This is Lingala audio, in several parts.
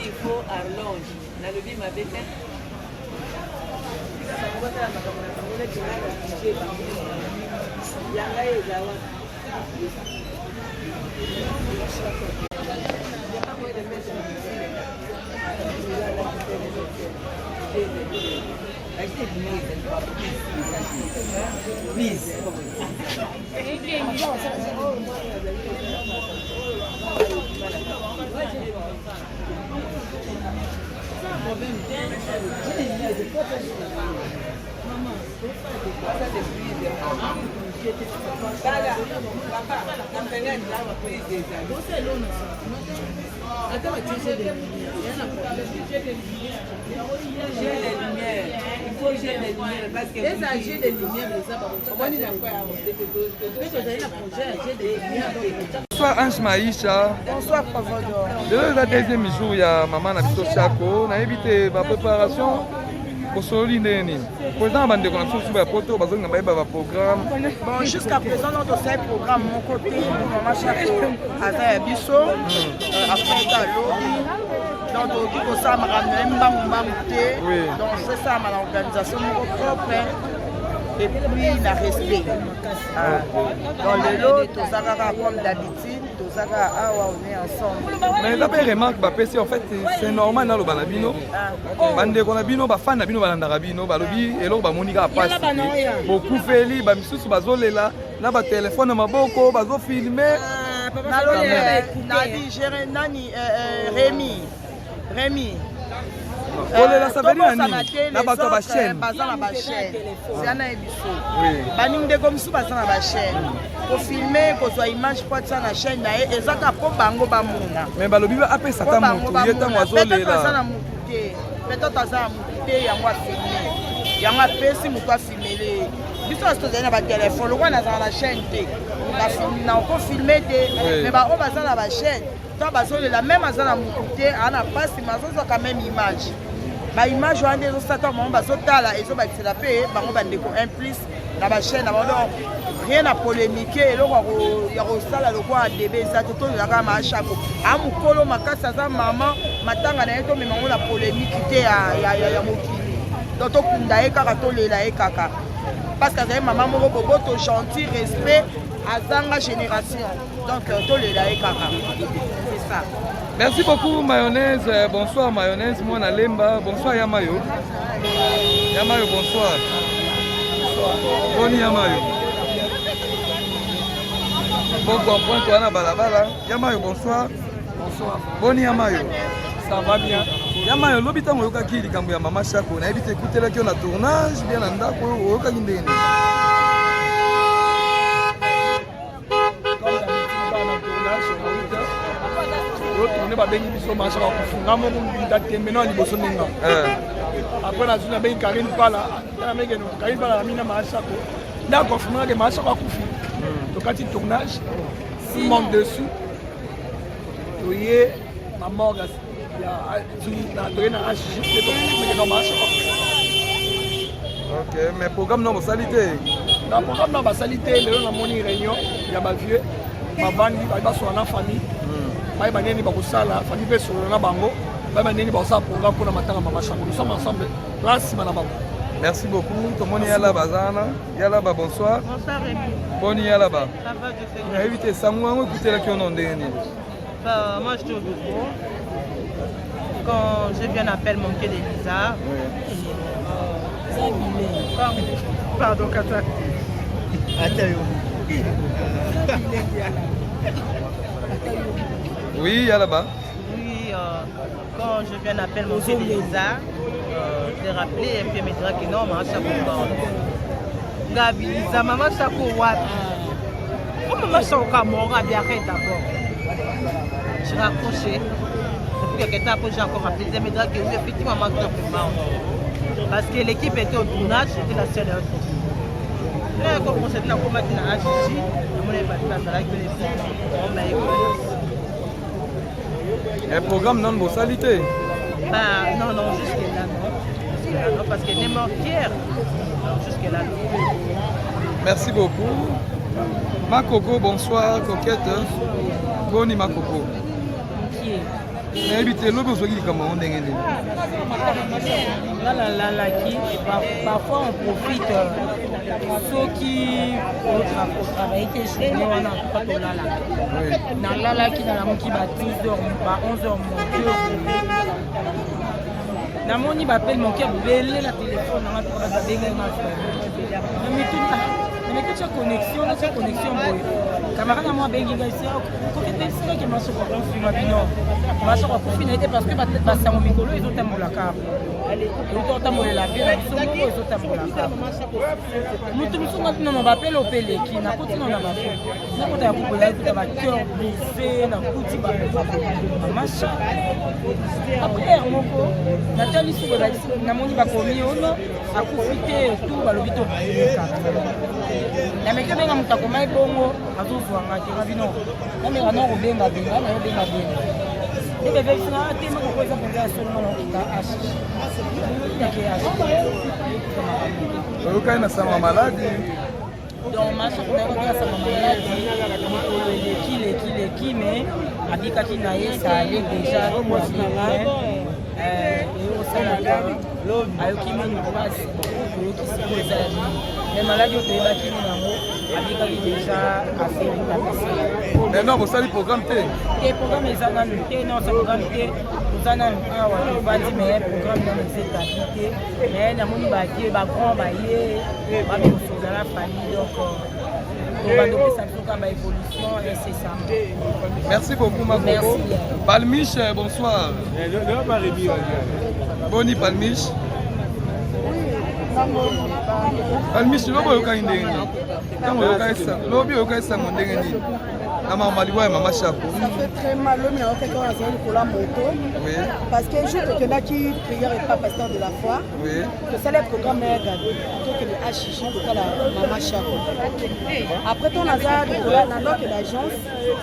il faut Arlonge. Bonsoir Ange Maïcha. Bonsoir Pavador. Le deuxième jour, il y a maman Nabito Chako. On a évité la préparation pour solide. Président Bande de connexion sur la photo, parce qu'on a un programme. Bon, jusqu'à présent, notre seul programme, mon côté, maman Chako, à Bisso, après Talo. Donc, on ça m'a ramené donc c'est ça ma organisation propre et puis la respect. Dans le lot, tout ça comme d'habitude, tout ça on est ensemble. Mais d'abord remarque en fait c'est normal dans le balabino. Bande konabino ba fan nabino balanda bino balobi eloko ba monika passe. Beaucoup feli ba misusu bazolela na ba téléphone maboko bazo filmer. Nadi géré nani Rémi. Ça veut dire na bato ba chaîne. Bazana ba chaîne. C'est na ebiso. Baning de comme sous bazana ba chaîne. Pour filmer, pour soit image pour ça na chaîne na et ça ka po bango ba muna. Mais balobi ba apé ça ta moto yeta mwazolela. Peut-être ça muté ya moi filmer. Ya moi pesi muto filmer. Biso asto na ba téléphone, le na za na chaîne té. Ba filmer na ko filmer té. Mais ba o bazana ba chaîne. La même à la moukouté, on a pas si mazo quand même image. Ba image on des ostateurs on va sauter là et so ba c'est la paix, ba on va déco un plus dans la chaîne avant rien à polémiquer et là il y a ça le quoi DB ça tout la kama à chaque a mukolo makasa za maman matanga na eto mais on la polémique té ya mokili. Donc to kunda e kaka to lela e kaka. Parce que maman moko bobo gentil respect à zanga génération. Donc to lela e kaka. Merci beaucoup mayonnaise, bonsoir mayonnaise, moi na lemba, bonsoir Yamayo. Yamayo bonsoir. Boni Yamayo. Bon comprendre toi na balabala. Yamayo bonsoir. Bonsoir. Boni Yamayo. Ça va bien. Yamayo lobita moyoka ki likambo ya mama Chako na ebite écouter la ki na tournage bien na ndako oyoka kindeni. On va bien biso marché à kufunga mo mbinda tembe na liboso ninga après la zone ben Karine Pala na mege no Karine Pala mina marché ko na ko fuma ke marché ko kufi to kati tournage si monte dessus to yé ma morga ya na to na HG to mege no marché OK mais programme non salité na programme na ba salité le na moni réunion ya ba vieux ma bandi ba so na famille Nous sommes ensemble. Merci beaucoup. Tout le monde est là, Bazana. Yalaba, bonsoir. Bonsoir, Rémi. Bonne Yalaba. Ça va, je fais. Invité Samoua, écoutez la qui on est. Moi, je suis au bureau. Quand je viens d'appeler mon quai d'Elisa. Pardon, Kata. Oui, Yalaba. Oui, quand je viens d'appeler mon quai d'Elisa, je l'ai rappelé et puis il me dira que non, maman Chako Gabi, Lisa, maman Chako Wapi. Comment maman Chako Mora bien arrête d'abord. Je raccroché. Et puis quelqu'un après j'ai encore rappelé, il me dira que oui, effectivement maman Chako Mora. Parce que l'équipe était au tournage, j'étais la seule à être. Comme concept na combattre na HJ, on est pas dans la un programme non de salité. Non, jusque-là, non. Parce que n'importe Pierre, jusque-là. Merci beaucoup. Ma Coco, bonsoir, coquette. Boni ma Coco. Habitez l'eau, vous avez comment on est. Parfois on profite ceux qui travaillent tes journées, on n'a pas de lala. Dans lala qui dans la qui va 10h, 11h, mon Dieu. Dans mon il m'appelle mon cœur, belé la téléphone, on a pas de mais que tu as connexion, la connexion, camarade à moi, Bengi, ici, c'est que ma soeur a confirmé ma bino. Ma soeur a confirmé parce que c'est mon micro, ils ont tellement la carte. Ils ont tellement la pierre, ils ont tellement la carte. Nous tous maintenant, on va appeler au Pélé qui n'a pas de nom à ma fille. Nous avons un peu de cœur brisé, n'a pas de machin. Après, mon co, Nathalie Souba, n'a mon iba commis, on a profité tout à l'hôpital. Na meke benga mutako mai bongo azozwanga te rabino na meka no robenga benga na robenga benga ebe vexina te mako koza benga solo no ka ashi yake ashi Oka na sama maladie. Donc ma soeur na robenga sama maladie qui mais abika ki na ye ça allait déjà et au Sénégal ayoki mini passe ayoki sikoza les maladies au Pays qui n'ont pas déjà assez de non, vous savez le programme T. Le programme est dans le T, non, c'est le programme T. Nous avons un programme dans les établissements. Mais nous avons un grand baillé, nous avons la famille. Donc, on va donner ça pour une évolution incessamment. Merci beaucoup, ma Coco. Palmiche, bonsoir. Boni Palmiche. Palmiche, lobo yoka indenge. Tango yoka esa, lobi yoka esa mondenge ni. Ama maliwa mama Chako. Ça fait très mal l'homme il y a quelqu'un à faire pour la moto. Oui. Parce que je te connais qui prière et pas pasteur de la foi. Oui. Que ça les programmes est gagné. Donc le HJ pour la mama Chako. Après ton hasard de la donc l'agence,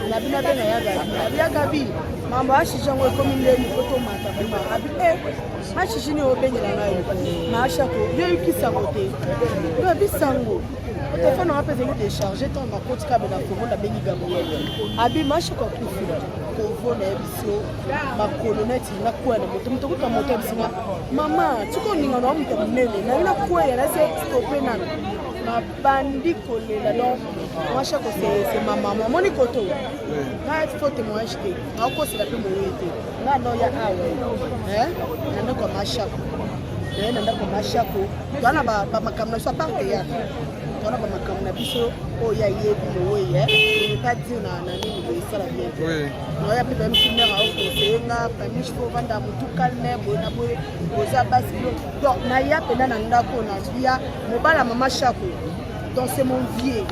on a bien bien ya Gabi. Mama HJ ngo comme une photo mata vraiment. Abi HJ ni obengela ngayo. Mama Chako, yo yukisa côté. Yo bisango. Le téléphone aura besoin de décharger ton côté câble dans le monde à Bengi Gabriel. Abi marche quoi pour faire. Pour voler biso ma colonnette na quoi na moto moto kwa moto bisinga. Maman, tu connais nga na moto mnene. Na ina quoi ya c'est stopper na. Ma bandi kolela donc moi chaque c'est ma maman mon ikoto. Na il faut témoigner que. Na ko c'est la plus moyenne. Na no ya awe. Na no comme Chako. Na no comme Chako. Dans ba makamna so part ya. On a pas ma biso oh ya yebi le way pas dire na nini de ça la bien oui no ya peut même finir à côté nga pas miche pour vendre mutu calme bona boye oza basi donc na ya pena na ndako na via mobala mama Chako donc c'est mon vieux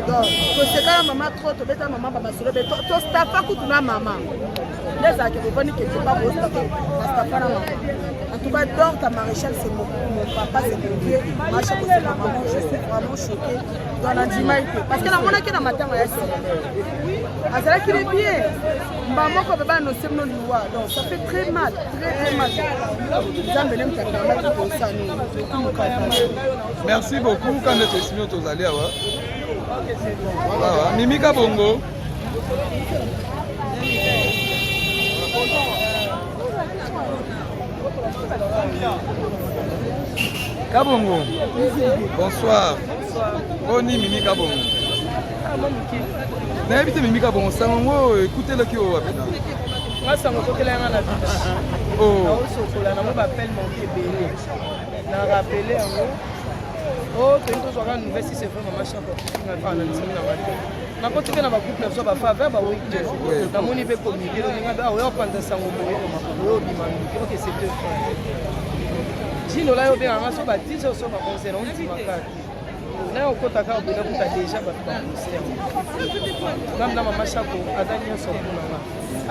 donc c'est quand maman trop to beta maman ba masolo be to stafa kutuna maman les a que venir que tu pas beau stafa na maman. En tout cas, donc ta maréchal, c'est mon papa, c'est mon vieux. Ma Chako, c'est ma maman. Je suis vraiment choquée dans la dimaïté. Parce que la monnaie qui est dans ma tête, c'est là qu'il est bien. Maman, quand on va annoncer nos lois, donc ça fait très mal, très mal. Merci beaucoup. Quand vous êtes signé aux alliés, Mimika Bongo. Kabongo. Bonsoir. Boni Mimi Kabongo. Na habite Mimi Kabongo sango écoutez le qui au apena. Moi ça me coque là na vie. Oh. Na sokola na mo appelle mon kebele. Na rappeler en oh tento zo ga nouvelle si c'est vraiment machin pour na fa na ntsimi na mali. Na ko tike na ba couple so ba fa ba week na moni be communiquer donc nga o yo panza sango mo yo bimami. OK c'est deux frères. Jino là yo be nga so ba 10 so ba conseil on dit makati. Là on kota ka obela kuta déjà ba conseil. Nam na mama Chako adanya so kuna.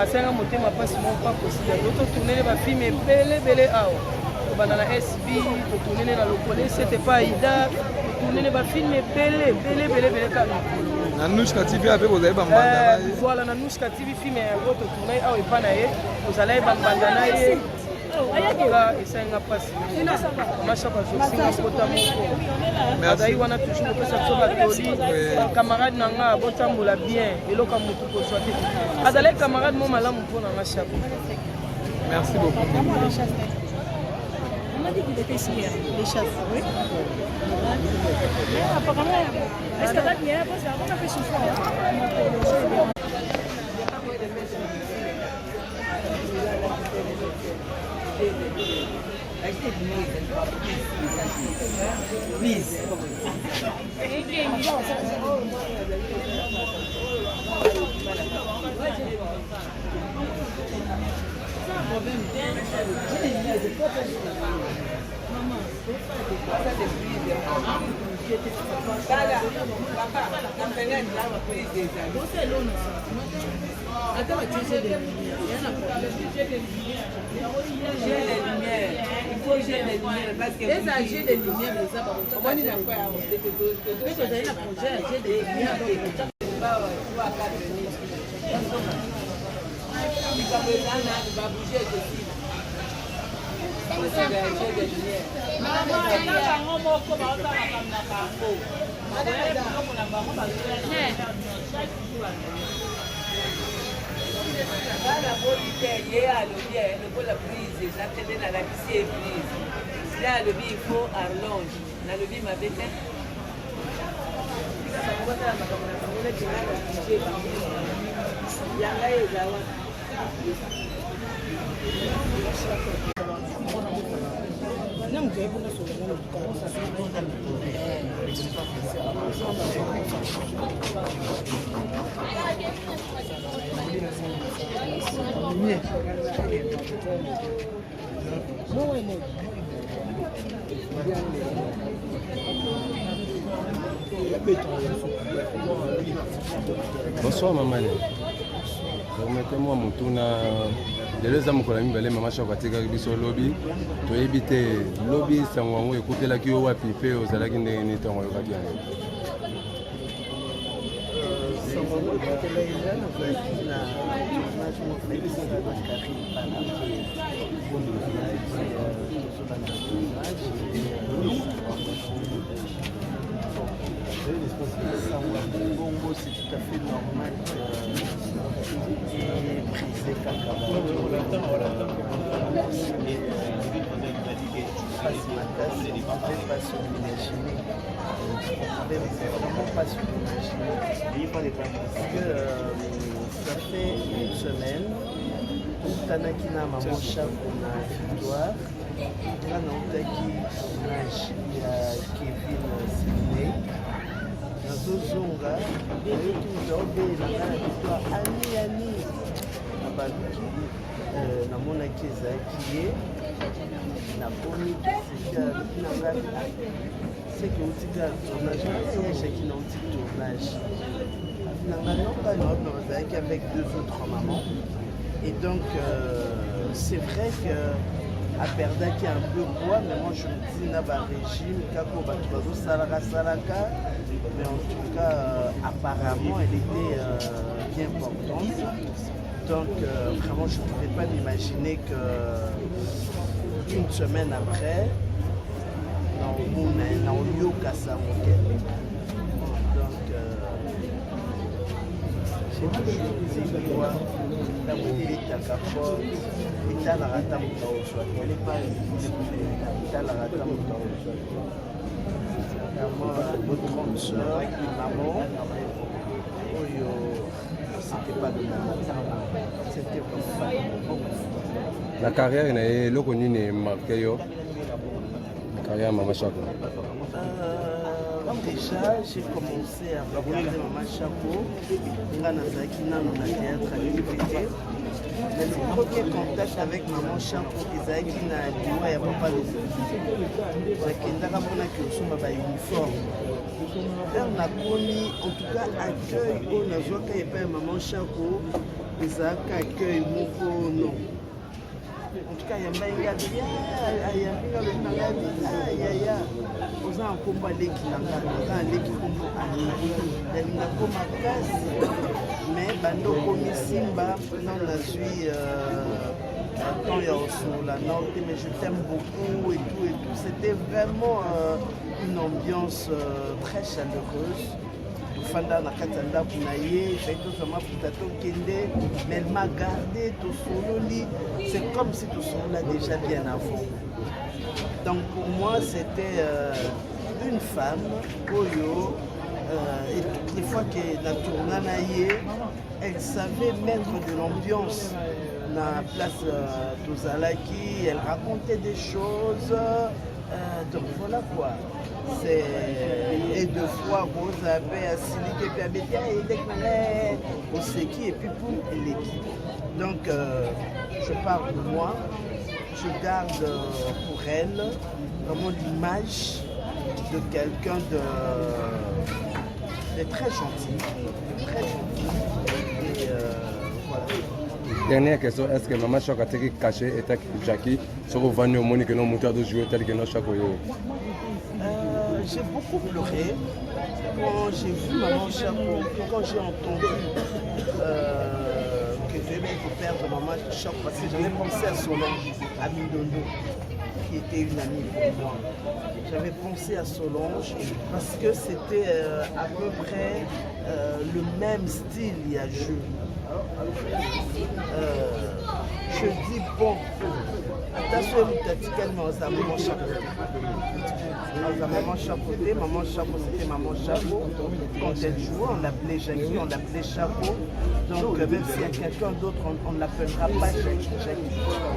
Asenga motema pasi mo pas possible. D'autres tourner ba film belé awa. tobanda na SB totournene na lokole c'était pas Aïda totournene bafilme ebele kaka na Nushka TV ape bozali bambanda na ye voilà na Nushka TV filme yango totourne awa epa na ye tozalaki bambanda na ye oka esalinga mpasi mashako azosinga mpota moko azali wana toujours kopesa biso batoli camarade na nga botambola bien eloko ya motu kozwa te azalaki camarade mo malamu mpo na nga shako. Merci beaucoup. On m'a dit qu'il était ici hier, les chasses. Oui. Apparemment, est-ce que tu as parce qu'on a fait souffrir. Please. Bonsoir maman. Remettez-moi mon tour na lelo za mokolo mibale mama shaka atikaki biso lobi toyebi te lobi sango yango ekutelaki yo wapi mpe ozalaki ndenge nini ntango oyokaki yango Bongo, c'est tout à fait normal et prisé ça fait une semaine Tanakina maman Chapo na victoire kana utaki tournage ya Kevin Sidney nazozonga oyoki nzaobela nga na victoire ani na baluki namonaki ezalaki ye nakomi alobi na ngai seke outika tournage eyeshaki na outi tournage na ngai nokani wapi bazalaki avec 2 autres mamans. Et donc, c'est vrai qu'à Perdaki un peu poids, mais moi je me dis, n'a pas régime, mais en tout cas, apparemment, elle était bien portante. Donc, vraiment, je ne pouvais pas m'imaginer qu'une semaine après, dans Yoka Samoké. Donc, j'ai toujours dit quoi. La moitié est à Capot, et à la rata Moutao soit. Elle n'est pas à la rata Moutao soit. Notre grande soeur, maman, c'était pas de maman. C'était vraiment pas de maman. La carrière est là qu'on est marqué. La carrière Maman Chaco. Déjà, j'ai commencé à regarder Maman Chaco. On a un théâtre à l'université. Mais le premier contact avec Maman Chaco, Isaïe qui n'a dit ouais, il n'y a pas de uniforme. On a connu, en tout cas, accueil. On a joué quand il y a Maman Chaco, Isaïe accueil, Moko, non. En tout cas, yambainga bien, ayambika le nangani, yaya. Oza nkomba leki nanga, oza leki kombo ani. Yalinga koma kasi, mais bando komi simba, non la zui quand il y a sur la note, mais je t'aime beaucoup et tout. C'était vraiment une ambiance très chaleureuse. Fanda na katanda kunaye, j'ai tout sama putato kende, mais elle m'a gardé tout sololi. C'est comme si tout solo là déjà bien avant. Donc pour moi c'était une femme, Oyo, et toutes les fois que la tournée elle savait mettre de l'ambiance dans la place d'Ozalaki, elle racontait des choses. Donc voilà quoi. Et deux fois Rose avait Asili et puis Abétia et Dekmane Oseki et puis pour l'équipe. Donc je parle de moi, je garde pour elle vraiment l'image de quelqu'un de très gentil, et voilà. Dernière question, est-ce que Maman Choc a été caché et Jackie sur le venue au monde que nous montons de jouer tel que nous chaque j'ai beaucoup pleuré quand j'ai vu Maman Chapeau, quand j'ai entendu que je devais perdre Maman Chapeau, parce que j'avais pensé à Solange, à Mindondo, qui était une amie pour moi. J'avais pensé à Solange parce que c'était à peu près le même style il y a jeu. Je dis bon, attention, Maman Chapeau. Maman Chapeauté, Maman Chapeau, c'était Maman Chapeau. Quand elle jouait, on l'appelait Jackie, on l'appelait Chapeau. Donc même s'il y a quelqu'un d'autre, on ne l'appellera pas Jackie,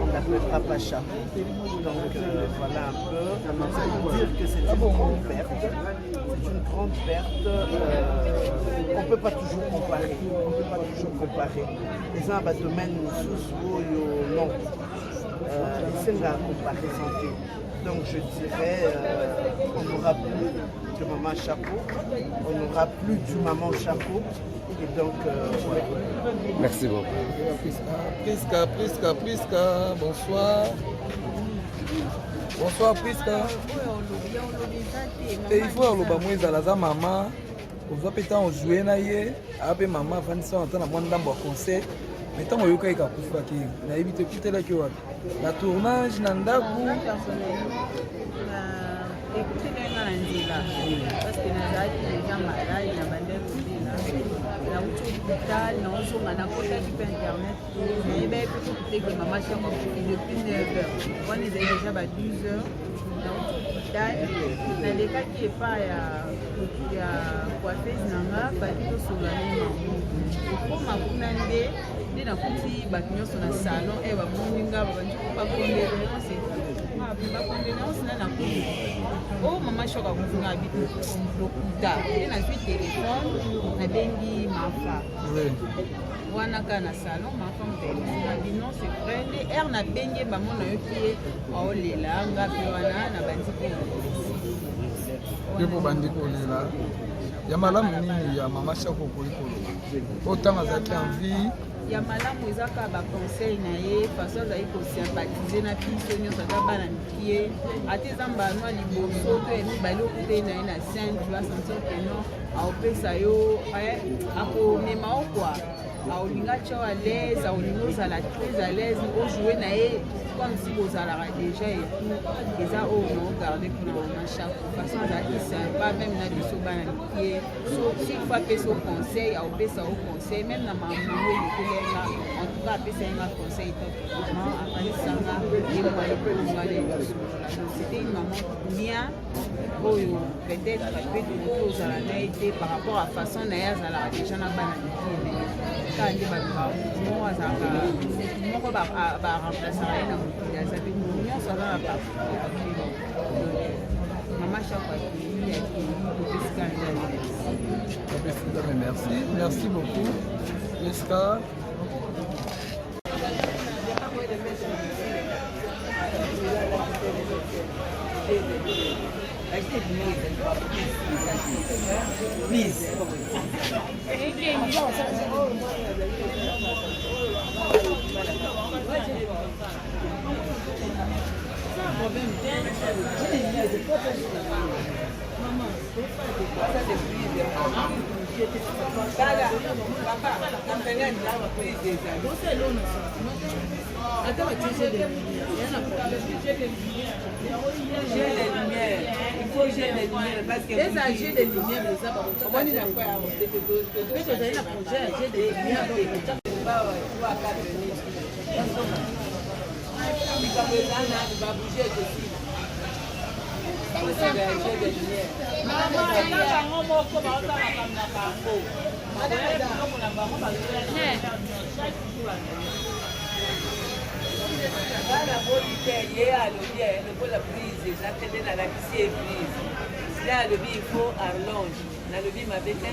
on ne l'appellera pas Chapeau. Donc voilà un peu. Ça veut dire que c'est une grande perte. C'est une grande perte. On ne peut pas toujours comparer. Les uns domaine sous non. C'est la comparaison. Donc je dirais on n'aura plus de Maman Chapeau, on n'aura plus du Maman Chapeau. Et donc merci beaucoup. Priska, bonsoir. Bonsoir Priska. Et il faut aloba mweza laza maman. Ozwa pe temps jouer na ye, ape maman vanisa on na mwana ndambo conseil. Mais tant que tu as fait na évité quitter la kiwa. La tournage na ndaku écoutez les gens parce que nous avons déjà malade, nous avons des hôpital, nous avons un côté du internet. Mais il faut que maman soit depuis 9h. On est déjà à 12h. Dans les cas qui n'est pas coiffeuse, nous avons pas du tout sur la même. Na kuti bakinyoso na salon e ba moninga ba bantu ba condoléance na kuti oh Maman Choc a kufunga bitu lokuta na zwi téléphone na bengi mafa wana kana salon mafa mpenza bino c'est vrai er na bengi ba mona yoki aolela ngapi wana na bandiko yopo bandiko lela ya malamu nini ya Maman Choc kolikolo autant azaki envie ya malamu ezaka ba conseil na ye façon azali kosympathize na biso nyonso ata bana mikie ata eza mbano ya liboso to ya mibale okutei na ye na scène tu vas sentir que non aopesa yo akomema o kua aolinga tya à l'aise aolinga ozala très à l'aise ojoue na ye comme si bozalaka déjà et tout eza oyo naogarde mpona Maman Chapeau façon azalaki sympa même na biso bana mikie so chaque fois apesa o conseil aopesa o conseil même na mamango elekolenga en tout cas apesa yenga conseil totement akanisanga yemwalekolongwale ekosola donc c'était une maman bien oyo peut-être peut ozala na ye te par rapport à façon na ye azalaka déjà na bana mikie kaka nde bato azalaka moko baremplaçaka ye na mokili azabi nyonso aza na bafilo Maman Chapeau merci beaucoup Priska. Please. il faut arlonge. Na lobi mabete.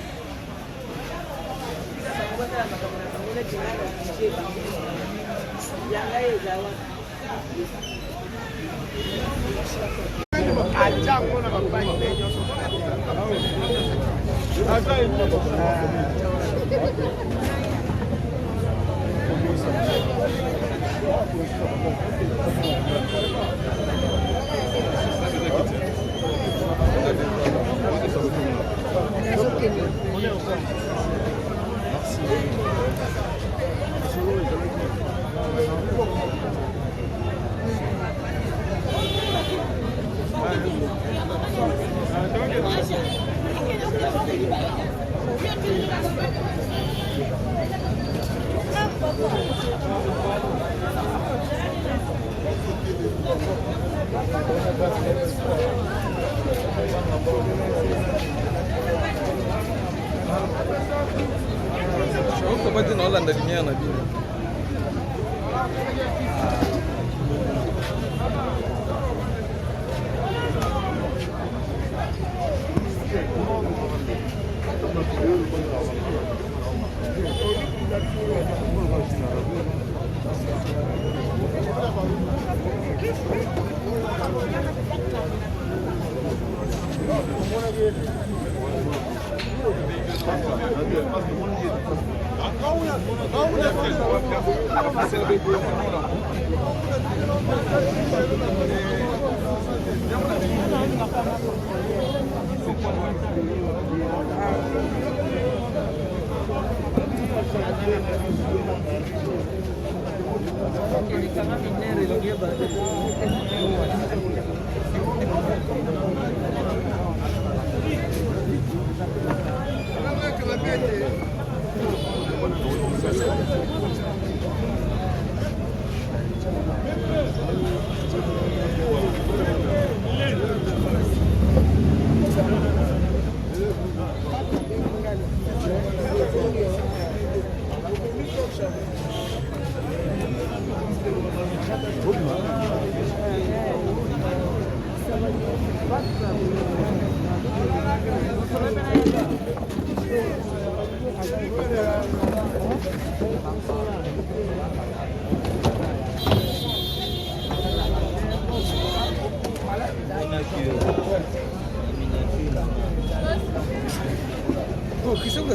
Comment dire dans la lumière na bino.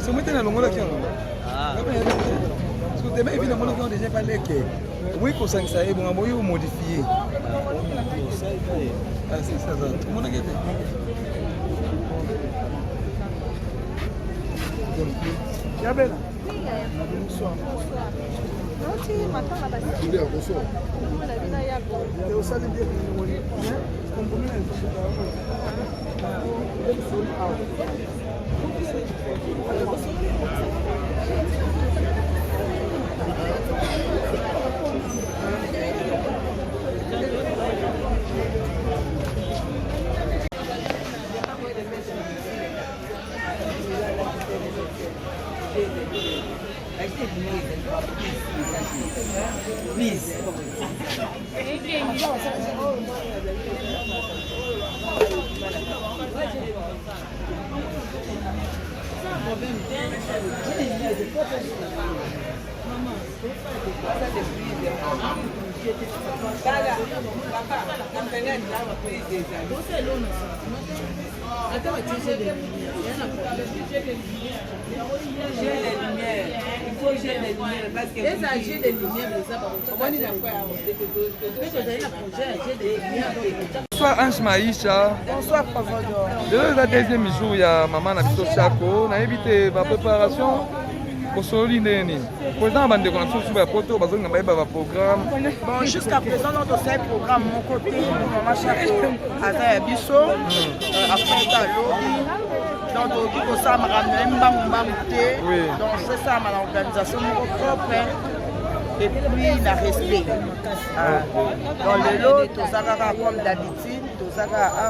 C'est moi qui ai longola qui a parce que demain évidemment on déjà parlé que oui qu'on s'en sait bon moi il modifier ah c'est ça tout le monde a gagné ya bella bonsoir non tu m'attends là-bas bonsoir la vie là ya au salle de Please. Bonsoir Ange Maïcha. Bonsoir Pavador. C'est le deuxième jour, il y a maman na biso Chako. On a évité la préparation pour Soli Neni. Président bande de connexion sur la photo, parce qu'on a pas de programme. Bon, jusqu'à présent, notre seul programme, mon côté, maman Chako, à Bisso, après ça, donc on ça m'a ramené donc c'est ça ma organisation propre et puis la respect. Dans le lot, tout ça comme d'habitude, tout ça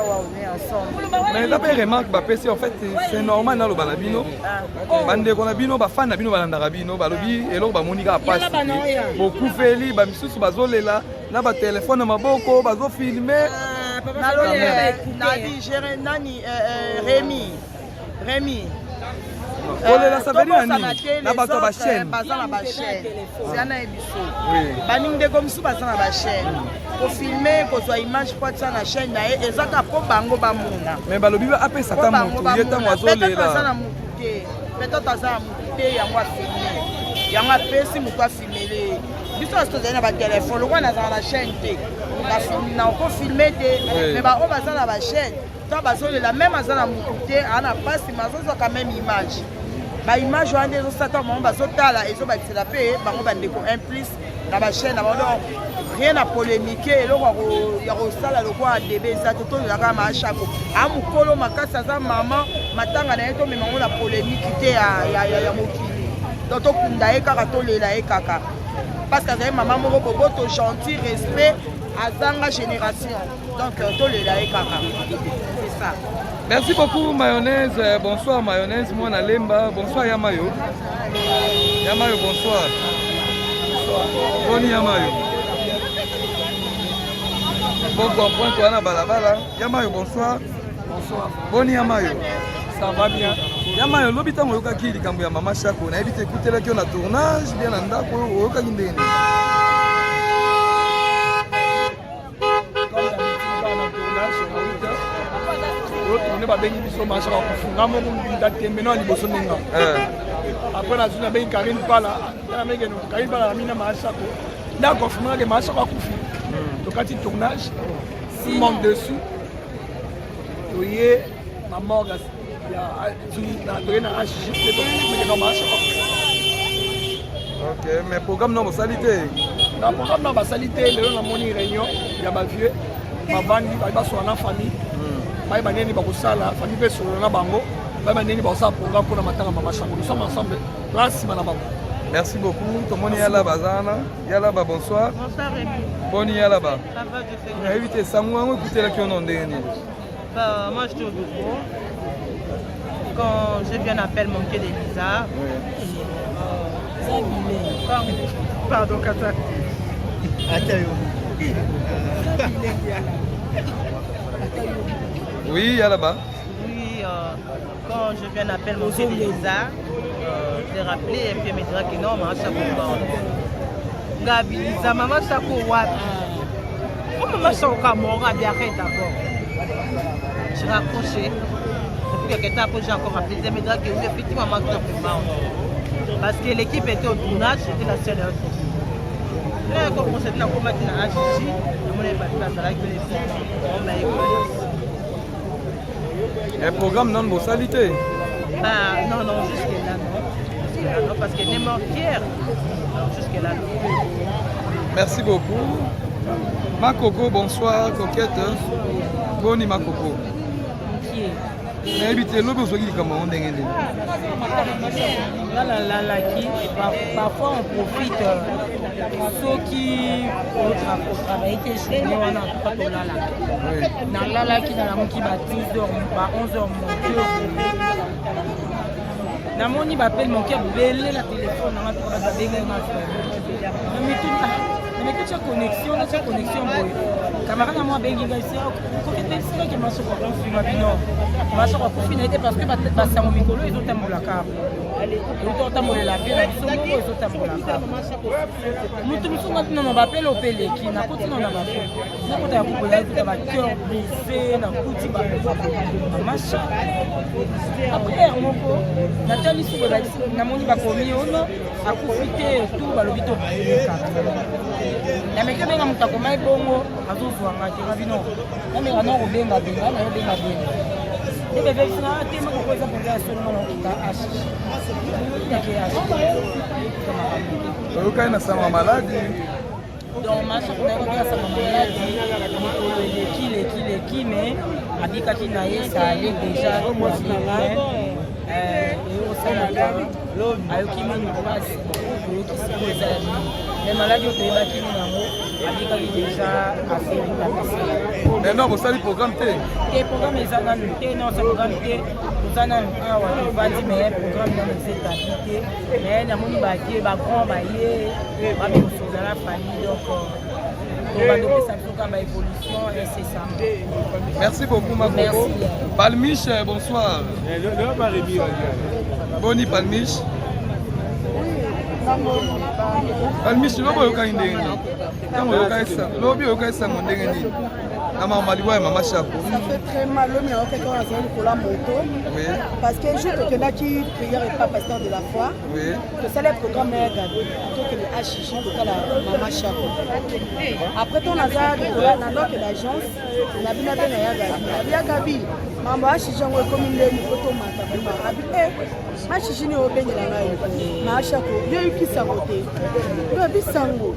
on est ensemble. Mais d'après remarque, en fait c'est normal dans le balabino. Bande qu'on a bino, fan na bino balanda bino, balobi et l'autre monika passe. Beaucoup feli, ba misusu bazole là, na ba téléphone maboko, bazo filmer. Nadi géré nani Rémi. Ça veut dire nani? Na bato ba chaîne. Baza na ba chaîne. C'est na ebiso. Baning de comme sous baza na ba chaîne. Pour filmer, pour soit image pour ça na chaîne na e ezaka po bango ba muna. Mais balobi ba apé ça ta moto, yeta mwazole là. Peut-être na muté. Peut-être ça muté ya ngwa filmer. Ya ngwa pesi muto filmer. Biso asto na ba téléphone, lo na za na chaîne té. Ba filmer na ko filmer té. Mais ba o baza na ba chaîne. La même à la moukouté, on a pas si mazo quand même image. Ba image on est au stade mon baso tala et so ba c'est la paix, ba on va déco implice dans la chaîne d'abord rien à polémiquer et là il y a au sala le quoi débat ça tout la kama à chaque a mukolo makasa za maman matanga na eto mais on la polémique té ya mokili. Donc to kunda e kaka to lela e kaka. Parce que c'est maman moko bobo gentil respect à zanga génération. Donc to lela e kaka. C'est ça. Merci beaucoup mayonnaise. Bonsoir mayonnaise, moi na lemba. Bonsoir Yamayo. Yamayo bonsoir. Boni Yamayo. Bon comprendre toi na balabala. Yamayo bonsoir. Bonsoir. Boni Yamayo. Ça va bien. Yamayo lobita moyoka ki likambo ya mama Chako. Na ebite écouter là qui on a tournage bien na ndako oyoka kindeni. On va bénir biso marché à kufunga mo mbinda tembe na liboso ninga. Après la zone ben Karine Pala, la mege no Karine Pala mina marché ko. Na ko fuma ke marché ko kufi. Donc quand il tournage, si manque dessus. Toyé maman gas ya tu na doyé na HG mais ko marché ko. OK, mais programme non salité. Na programme na salité le na moni réunion ya ba vieux ma bandi ba so na famille. Bye baneni bakosala famille pe solo na bango bye baneni bakosala programme pour na matanga mama Chako nous sommes ensemble place na bango. Merci beaucoup to moni yala bazana yala ba bonsoir. Bonsoir Rémi. Boni yala ba. Ça va je fais. Invité Samuel écouter là qui on ndeni. Bah moi je suis au bureau. Quand je viens appelle mon quai d'Elisa. Pardon Kata. Oui, là-bas. Oui, quand je viens d'appeler mon quai d'Elisa, je l'ai rappelé et puis elle me dira que non, maman Chako. Gabi, Lisa, maman Chako, wapi. Comment maman Chako mort, Gabi, arrête d'abord. Je raccroché. Et puis quelqu'un après j'ai encore appelé, elle me dira que oui, effectivement, maman Chako. Parce que l'équipe était au tournage, c'était la seule heure. Là, quand on s'est dit, on m'a dit, on est parti dans la on m'a écouté. Un programme non de salité. Ah, non, jusque-là, non. Non, parce qu'elle est morte hier. Jusque-là, non. Merci beaucoup. Makoko, bonsoir, coquette. Boni Makoko. Mais habitez l'eau, vous avez comment on est. Parfois on profite ceux qui travaillent chez nous on a pas de lala qui dans la qui va 10h 11h na moni ba appelle mon cœur belé la téléphone na ba benga na mais que connexion boy camarade na moi bengi ngai se kokete sika ke masoko kwa filma bino masoko kwa fina ete parce que basango mikolo ezotambolaka ezotambolela pe na biso moko ezotambolaka mutu mosunga tina na bapele opeleki nakoti na bafe nakota ya kokola ekuta bacœur brise nakuti bamasha après moko natali suko namoni bakomi ono akufi te tu balobi to nameki obenga moto akomai bongo azozwanga te rabino namenga no kobenga benga nayobenga benga ebebebisina te moko eza mpenza ya solomona okuta ashishi yake oyokai na sanga maladi donc masoko nayokai na sanga maladi mokolo elekileki me abikaki na ye sale déjà eosalaka ayoki mini mpasi oyokisi po eza ya mini me maladi oyo toyebaki nini yango abikaki déjà mais non bosali programme te te programme eza nanu te nonsa programme te toza nanu awa tovandi me programme nanu eza établi te me namoni batie bagrand baye babekosozala famille donc tobandopesa biso kaka baévolution incessamment. Merci beaucoup Makoko. Palmiche, bonsoir. Boni Palmiche. Palmiche, lobo yokai ndenge nini? Tango yokai sango ndenge nini? Ama maliwa ya mama Chako. Ça fait très mal l'homme il y a quelqu'un à faire pour la moto. Oui. Parce que je te connais qui prière et pas pasteur de la foi. Oui. Que ça les programmes est gardé. Donc le HIJ pour la mama Chako. Après ton hasard na donc l'agence na bina bena ya gabi. Ya gabi. Mama HIJ ngo comme une moto mata bima. Abi HIJ ni obenge la ngai. Mama Chako yo yukisa côté. Yo bisango.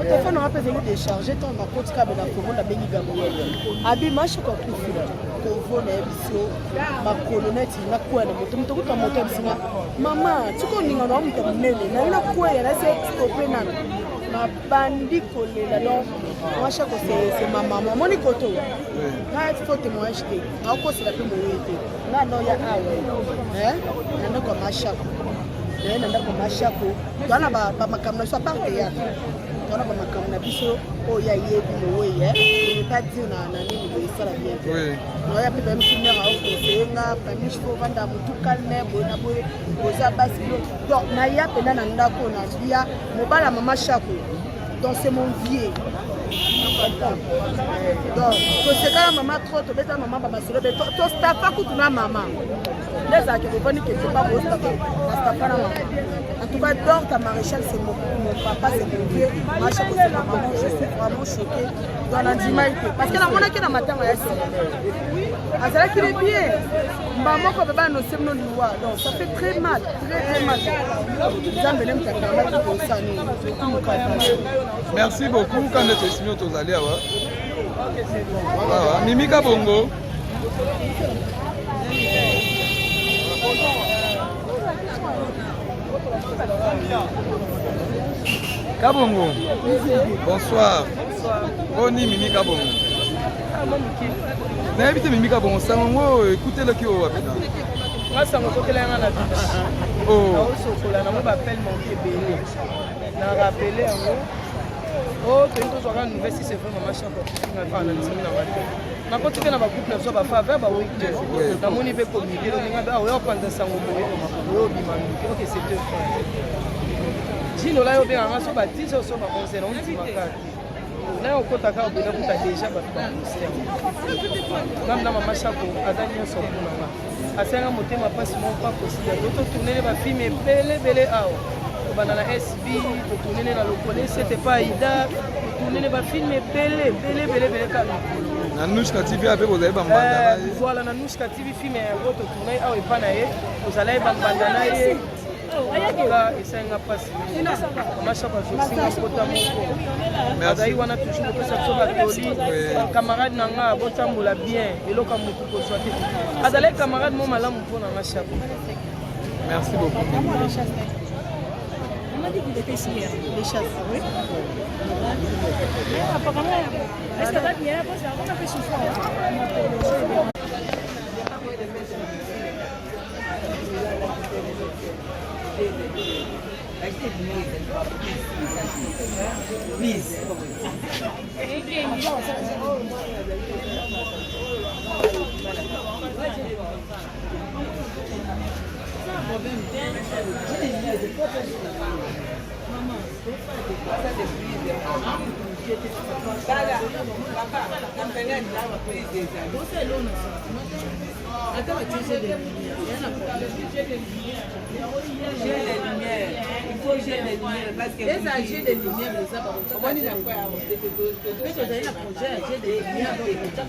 Téléphone on peut venir décharger ton compte câble dans le monde bengi Gabriel. Abi marche kwa kufira. Ko na ebiso ba colonette na kwa na moto mto kuta moto bisinga. Mama, tuko ninga na mto mnene. Na ina kwa ya se stopper na. Ma bandi kolela donc marche ko c'est maman. Moni koto. Na il faut témoigner te. Na ko c'est la plus moyete. Na no ya awe. Na ko marche ko. Na ndako marche ko. Twana ba makamna so part théâtre. On a comme na biso o ya yebi le we ye pas dire na nini le sala bien oui no ya pe même finir à okosenga pamish ko vanda mutu calme bona boye koza basi donc na ya pe na ndako na bia mobala mama Chako donc c'est mon vieux donc c'est quand maman trop to beta maman ba masolo be to stafa kutuna mama les a que boni que c'est pas beau stafa na stafa na mama. En tout cas, donc ta maréchal, c'est mon papa, c'est mon vieux. Moi, je suis vraiment choquée dans l'andimaïté. Parce que la monnaie qui est dans ma tête, c'est là qu'il est bien. Maman, quand on va nous faire nos lois, donc ça fait très mal, très mal. Merci beaucoup. Quand tu es signé aux alliés, Mimika Bongo. Kabongo. Bonsoir. Boni Mimi Kabongo. Na habité Mimi Kabongo, sango écoutez le qui au wapena. Moi sango ko tela na biche. Oh. Na sokola na mo bapel mon kebele. Na rappeler yango. Oh, tento zo ga nouvelle si c'est vraiment machin ko na fa na tsimi na wate. Na ko tena ba couple so ba fa ba ba week na moni pe communiquer ninga ba o panza sango ko yo bimami. OK, c'est deux frères. Jino la yo bien so ba 10 so ba 11 na on makati. Na okotaka obena kuta déjà ba ministère. Ngamna mama Chako azali nso kuna ma. Asenga motema pasi mo pas possible. Doto tourner ba film bele awo. Bana na SB, tourner na lokole, c'était pas Ida. Tourner ba film bele kana. Na Nushka TV avec vous avez bambanda. Voilà na Nushka TV film ya roto tourner awo epana ye. Vous allez bambanda na ye. Là, et ça n'a pas si. Merci. On a toujours que ça soit camarade nanga botambola bien et le kamutu ko soit. Adale camarade mo malamu pona na Chako. Merci beaucoup. On m'a dit qu'il était ici hier, les chasses. Oui. Apparemment, est-ce que tu as bien parce qu'on a fait souffrir. Please. problème. J'ai des lumières, je peux pas faire ça. Maman, je peux pas faire des prises. Papa, on peut aller là, on va payer des amis. Attends, tu sais des lumières. Il y a un problème. J'ai les lumières. Il faut que j'ai les lumières. Parce que j'ai des lumières, mais ça, comment on dit la quoi? J'ai des lumières.